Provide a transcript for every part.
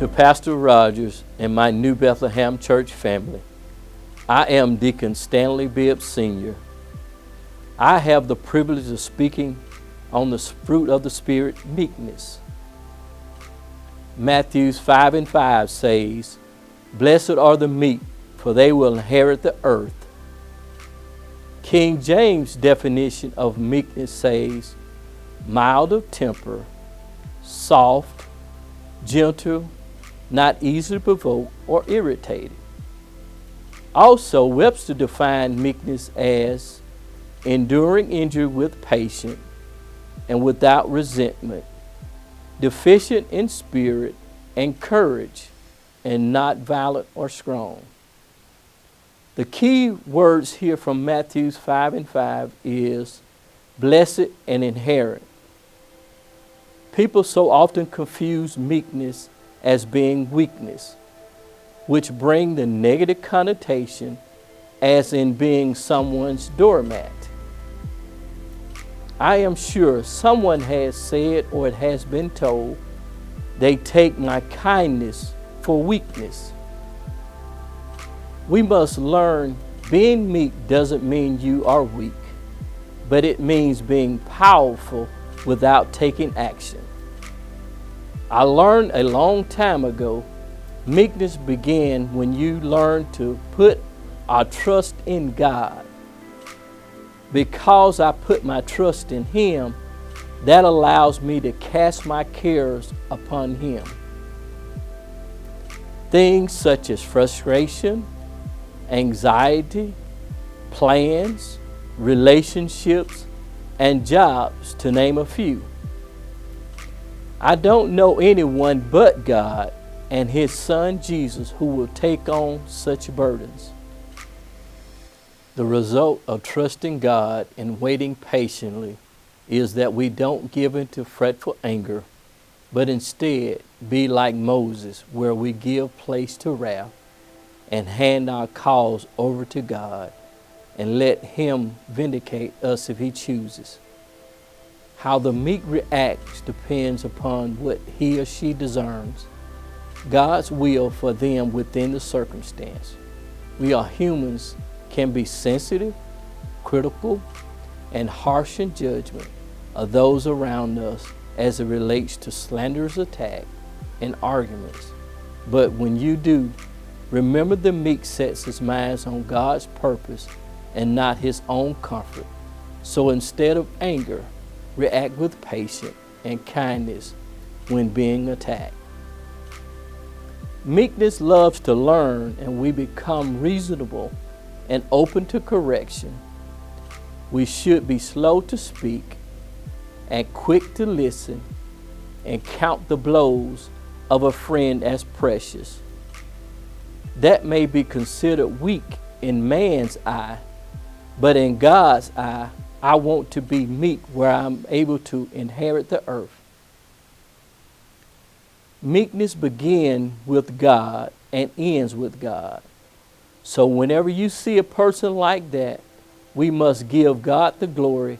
to Pastor Rogers and my New Bethlehem church family. I am Deacon Stanley Bibbs Sr. I have the privilege of speaking on the fruit of the Spirit, meekness. Matthew 5:5 says, "Blessed are the meek, for they will inherit the earth." King James' definition of meekness says, mild of temper, soft, gentle, not easily provoked or irritated. Also, Webster defined meekness as enduring injury with patience and without resentment, deficient in spirit and courage, and not violent or strong. The key words here from Matthew 5:5 is blessed and inherent. People so often confuse meekness as being weakness, which bring the negative connotation as in being someone's doormat. I am sure someone has said, or it has been told, they take my kindness for weakness. We must learn being meek doesn't mean you are weak, but it means being powerful without taking action. I learned a long time ago, meekness began when you learn to put our trust in God. Because I put my trust in Him, that allows me to cast my cares upon Him. Things such as frustration, anxiety, plans, relationships, and jobs, to name a few. I don't know anyone but God and His Son Jesus who will take on such burdens. The result of trusting God and waiting patiently is that we don't give into fretful anger, but instead be like Moses, where we give place to wrath and hand our cause over to God and let Him vindicate us if He chooses. How the meek reacts depends upon what he or she discerns, God's will for them within the circumstance. We are humans, can be sensitive, critical, and harsh in judgment of those around us as it relates to slanderous attack and arguments. But when you do, remember the meek sets his mind on God's purpose and not his own comfort. So instead of anger, react with patience and kindness when being attacked. Meekness loves to learn, and we become reasonable and open to correction. We should be slow to speak and quick to listen and count the blows of a friend as precious. That may be considered weak in man's eye, but in God's eye, I want to be meek where I'm able to inherit the earth. Meekness begins with God and ends with God. So whenever you see a person like that, we must give God the glory,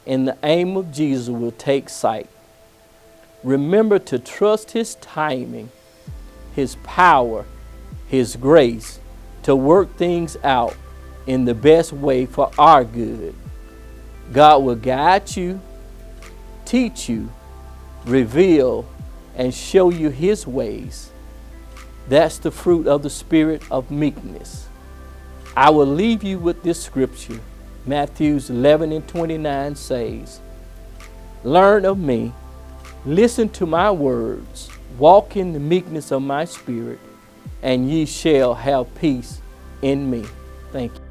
and the aim of Jesus will take sight. Remember to trust His timing, His power, His grace to work things out in the best way for our good. God will guide you, teach you, reveal, and show you His ways. That's the fruit of the Spirit of meekness. I will leave you with this scripture. Matthew 11:29 says, "Learn of me, listen to my words, walk in the meekness of my spirit, and ye shall have peace in me." Thank you.